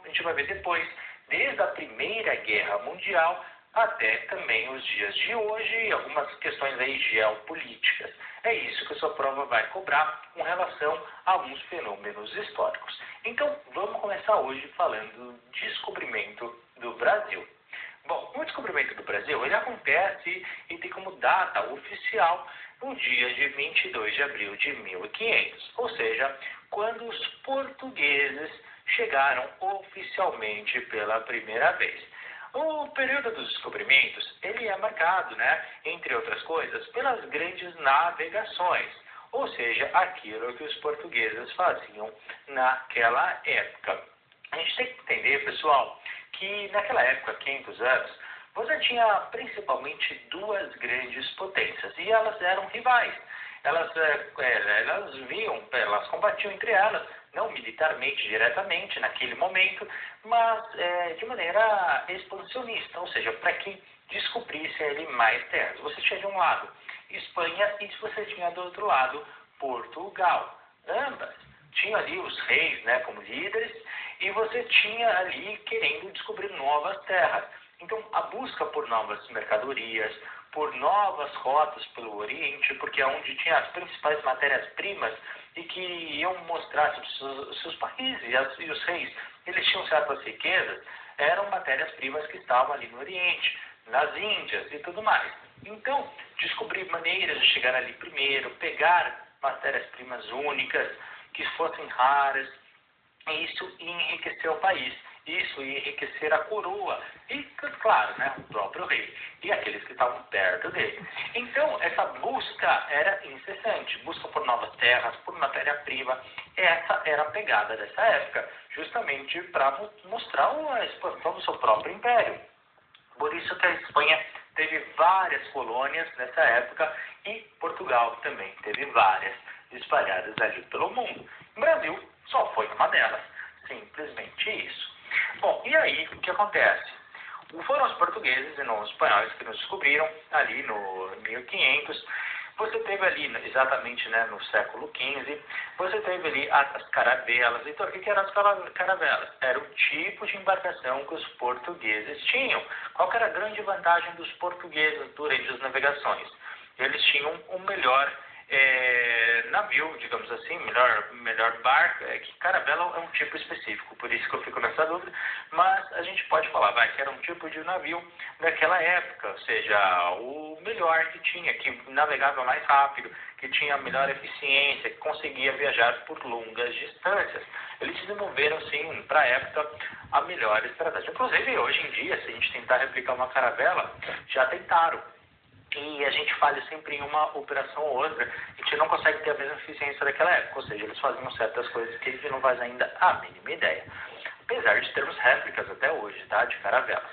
gente vai ver depois, desde a Primeira Guerra Mundial até também os dias de hoje e algumas questões aí geopolíticas. É isso que a sua prova vai cobrar com relação a alguns fenômenos históricos. Então, vamos começar hoje falando do descobrimento do Brasil. Bom, o descobrimento do Brasil, ele acontece e tem como data oficial no dia de 22 de abril de 1500, ou seja, quando os portugueses chegaram oficialmente pela primeira vez. O período dos descobrimentos, ele é marcado, entre outras coisas, pelas grandes navegações, ou seja, aquilo que os portugueses faziam naquela época. A gente tem que entender, pessoal, que naquela época, 500 anos, você tinha principalmente duas grandes potências e elas eram rivais. Elas combatiam entre elas, não militarmente diretamente naquele momento, mas de maneira expansionista, ou seja, para que descobrisse ali mais terras. Você tinha de um lado Espanha e você tinha do outro lado Portugal. Ambas tinham ali os reis, como líderes, e você tinha ali querendo descobrir novas terras. Então, a busca por novas mercadorias, por novas rotas pelo Oriente, porque é onde tinha as principais matérias-primas e que iam mostrar os seus países e os reis, eles tinham certas riquezas, eram matérias-primas que estavam ali no Oriente, nas Índias e tudo mais. Então, descobrir maneiras de chegar ali primeiro, pegar matérias-primas únicas, que fossem raras, e isso ia enriquecer o país. Isso ia enriquecer a coroa e, claro, o próprio rei e aqueles que estavam perto dele. Então, essa busca era incessante, busca por novas terras, por matéria-prima. Essa era a pegada dessa época, justamente para mostrar a expansão do seu próprio império. Por isso que a Espanha teve várias colônias nessa época e Portugal também teve várias espalhadas ali pelo mundo. O Brasil só foi uma delas, simplesmente isso. Bom, e aí o que acontece? Foram os portugueses e não os espanhóis que nos descobriram ali no 1500. Você teve ali, exatamente no século XV, você teve ali as caravelas. Então, o que eram as caravelas? Era o tipo de embarcação que os portugueses tinham. Qual que era a grande vantagem dos portugueses durante as navegações? Eles tinham o melhor navio, digamos assim, melhor barco, que caravela é um tipo específico, por isso que eu fico nessa dúvida, mas a gente pode falar, que era um tipo de navio daquela época, ou seja, o melhor que tinha, que navegava mais rápido, que tinha melhor eficiência, que conseguia viajar por longas distâncias. Eles desenvolveram, sim, para a época, a melhor estratégia. Inclusive, hoje em dia, se a gente tentar replicar uma caravela, já tentaram. E a gente falha sempre em uma operação ou outra, a gente não consegue ter a mesma eficiência daquela época, ou seja, eles faziam certas coisas que a gente não faz ainda a mínima ideia, apesar de termos réplicas até hoje, de caravelas.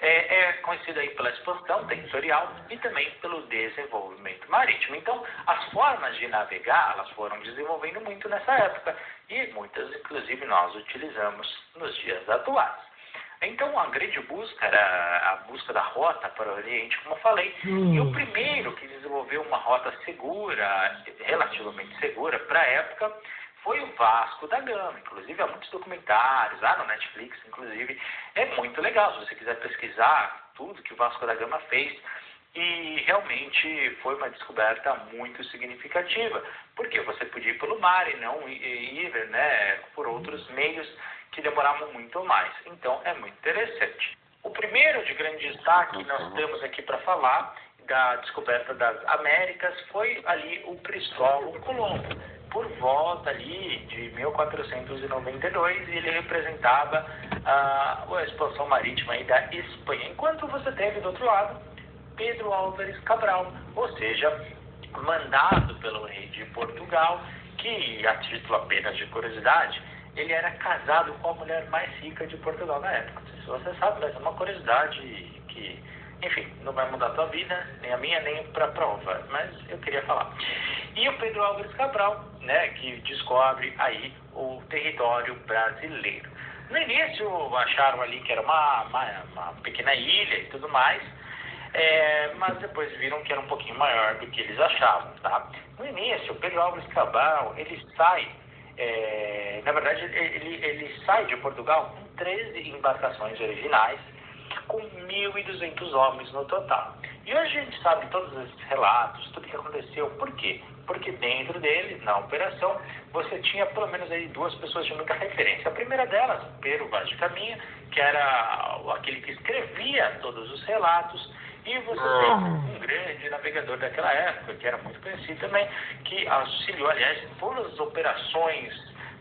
É conhecido aí pela expansão territorial e também pelo desenvolvimento marítimo. Então, as formas de navegar, elas foram desenvolvendo muito nessa época e muitas, inclusive, nós utilizamos nos dias atuais. Então, a grande busca era a busca da rota para o Oriente, como eu falei. E o primeiro que desenvolveu uma rota segura, relativamente segura para a época, foi o Vasco da Gama. Inclusive, há muitos documentários, lá no Netflix, inclusive. É muito legal, se você quiser pesquisar tudo que o Vasco da Gama fez. E realmente foi uma descoberta muito significativa, porque você podia ir pelo mar e não ir por outros meios que demoravam muito mais. Então, é muito interessante. O primeiro de grande destaque que nós temos aqui para falar da descoberta das Américas foi ali o Cristóvão Colombo, por volta ali de 1492, e ele representava a expansão marítima aí da Espanha. Enquanto você teve do outro lado Pedro Álvares Cabral, ou seja, mandado pelo rei de Portugal, que, a título apenas de curiosidade, ele era casado com a mulher mais rica de Portugal na época. Não sei se você sabe, mas é uma curiosidade que, enfim, não vai mudar a tua vida, nem a minha, nem para a prova, mas eu queria falar. E o Pedro Álvares Cabral, que descobre aí o território brasileiro. No início acharam ali que era uma pequena ilha e tudo mais, mas depois viram que era um pouquinho maior do que eles achavam, tá? No início, o Pedro Álvares Cabral, ele sai, na verdade, ele sai de Portugal com 13 embarcações originais, com 1.200 homens no total. E hoje a gente sabe todos esses relatos, tudo que aconteceu. Por quê? Porque dentro dele, na operação, você tinha pelo menos aí 2 pessoas de muita referência. A primeira delas, Pero Vaz de Caminha, que era aquele que escrevia todos os relatos, e você tem um grande navegador daquela época, que era muito conhecido também, que auxiliou, aliás, em todas as operações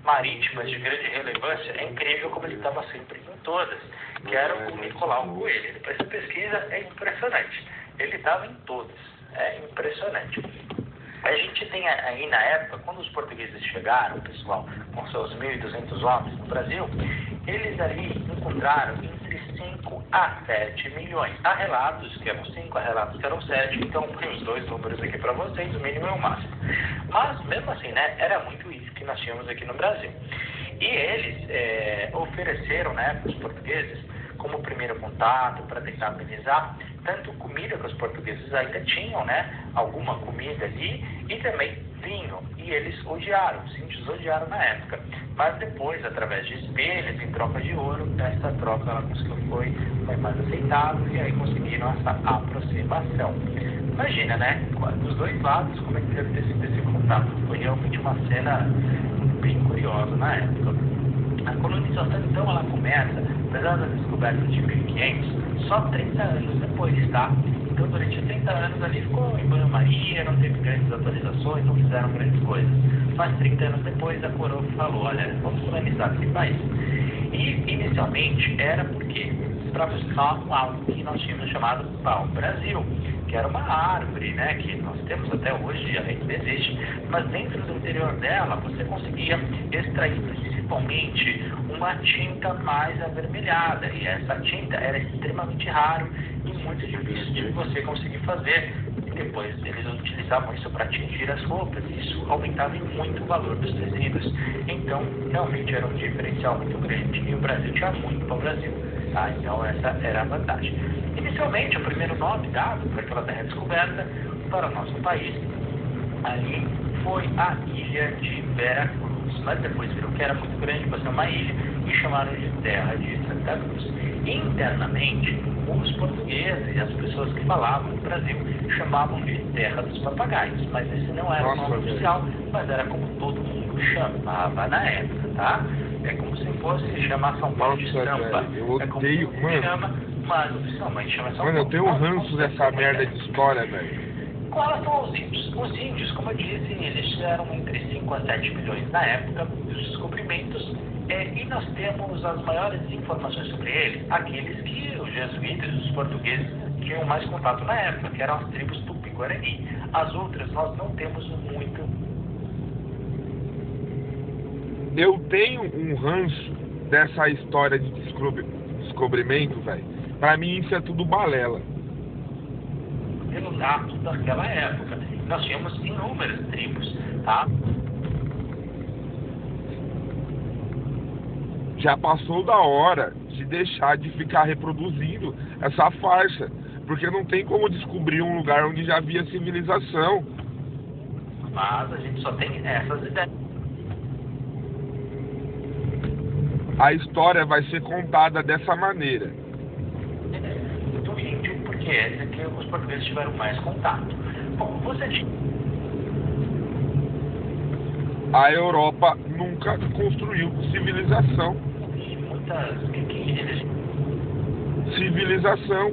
marítimas de grande relevância. É incrível como ele estava sempre em todas, que era o Nicolau Coelho. Ele fez essa pesquisa, é impressionante. Ele estava em todas, é impressionante. A gente tem aí na época, quando os portugueses chegaram, pessoal, com seus 1.200 homens no Brasil, eles ali encontraram entre 5 a 7 milhões. Há relatos que eram 5, há relatos que eram 7, então põe os 2 números aqui para vocês, o mínimo e o máximo. Mas, mesmo assim, né, era muito isso que nós tínhamos aqui no Brasil. E eles ofereceram, né, para os portugueses, como primeiro contato, para tentar amenizar, tanto comida que os portugueses ainda tinham, né, alguma comida ali, e também vinho. E eles odiaram, os índios odiaram na época. Mas depois, através de espelhos, em troca de ouro, essa troca ela foi mais aceitável, e aí conseguiram essa aproximação. Imagina, né, dos 2 lados, como é que deve ter sido esse contato. Foi realmente uma cena bem curiosa na época. A colonização, então, ela começa, apesar das descobertas de 1500, só 30 anos depois, tá? Então, durante 30 anos ali ficou em banho-maria, não teve grandes atualizações, não fizeram grandes coisas. Mas 30 anos depois, a coroa falou, olha, vamos colonizar esse país. E, inicialmente, era porque para buscar algo que nós tínhamos chamado pau-brasil, que era uma árvore, né, que nós temos até hoje, ainda existe, mas dentro do interior dela você conseguia extrair principalmente uma tinta mais avermelhada, e essa tinta era extremamente raro e muito difícil de você conseguir fazer. E depois eles utilizavam isso para tingir as roupas, e isso aumentava muito o valor dos tecidos. Então, realmente era um diferencial muito grande, e o Brasil tinha muito para o Brasil, tá? Então essa era a vantagem. Inicialmente, o primeiro nome dado para aquela terra descoberta para o nosso país ali foi a ilha de Veracruz, mas depois viram que era muito grande para ser uma ilha e chamaram de Terra de Santa Cruz. Internamente, os portugueses e as pessoas que falavam no Brasil chamavam de Terra dos Papagaios, mas esse não era o nome oficial, mas era como todo mundo chamava na época, tá? É como se fosse chamar São Paulo de Sampa. Eu odeio, mas oficialmente chama São Paulo. Mano, eu tenho um ranço dessa merda de história, velho. Com relação aos índios, os índios, como eu disse, eles tiveram entre 5 a 7 milhões na época dos descobrimentos, e nós temos as maiores informações sobre eles, aqueles que os jesuítas, os portugueses, tinham mais contato na época, que eram as tribos Tupi-Guarani. As outras nós não temos muito. Eu tenho um ranço dessa história de descobrimento, velho. Pra mim isso é tudo balela. Pelos atos daquela época, nós tínhamos inúmeras tribos, tá? Já passou da hora de deixar de ficar reproduzindo essa farsa, porque não tem como descobrir um lugar onde já havia civilização. Mas a gente só tem essas ideias. A história vai ser contada dessa maneira. Do índio, porque é que os portugueses tiveram mais contato. Bom, você tinha... A Europa nunca construiu civilização. Civilização.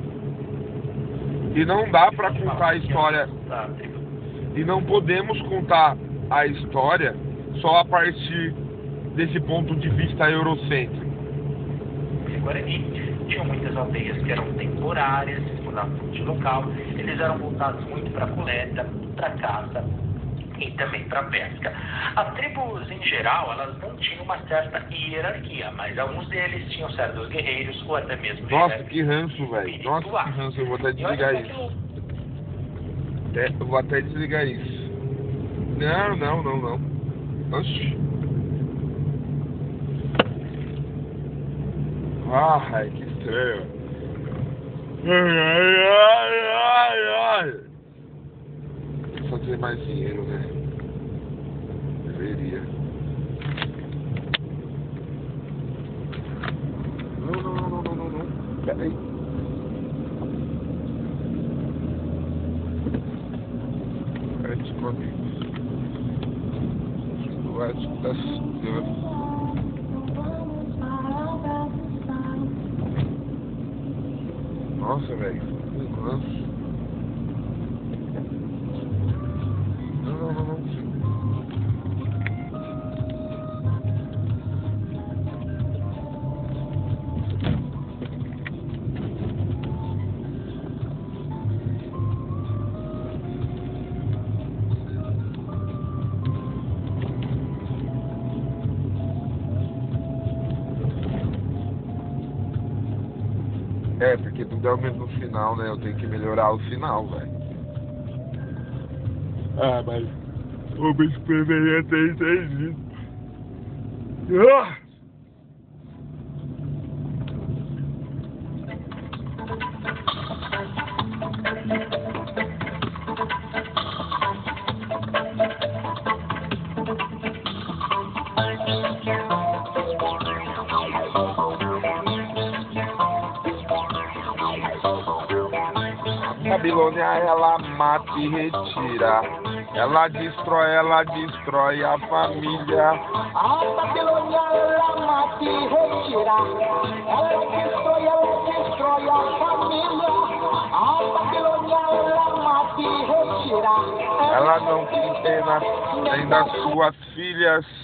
E não dá para contar a história. E não podemos contar a história só a partir desse ponto de vista eurocêntrico. Guarani tinham muitas aldeias que eram temporárias, mudavam de local, eles eram voltados muito para a coleta, para a caça e também para a pesca. As tribos, em geral, elas não tinham uma certa hierarquia, mas alguns deles tinham certos guerreiros ou até mesmo... Nossa, que ranço, velho. Nossa, que ranço. Eu vou até desligar isso. Eu vou até desligar isso. Não. Oxi. Ai, que estranho. Ai. Só ter mais dinheiro, né? Deveria. peraí. Eu acho que tá seguro. Nossa, velho. Não. É, porque tudo é o mesmo final, né? Eu tenho que melhorar o final, velho. Ah, mas o bicho deveria ter entendido. Ah! Babilônia, ela mata e retira. Ela destrói a família. A Babilônia, ela mata e retira. Ela destrói a família. A Babilônia, ela mata e retira. Ela não tem pena nem das suas filhas.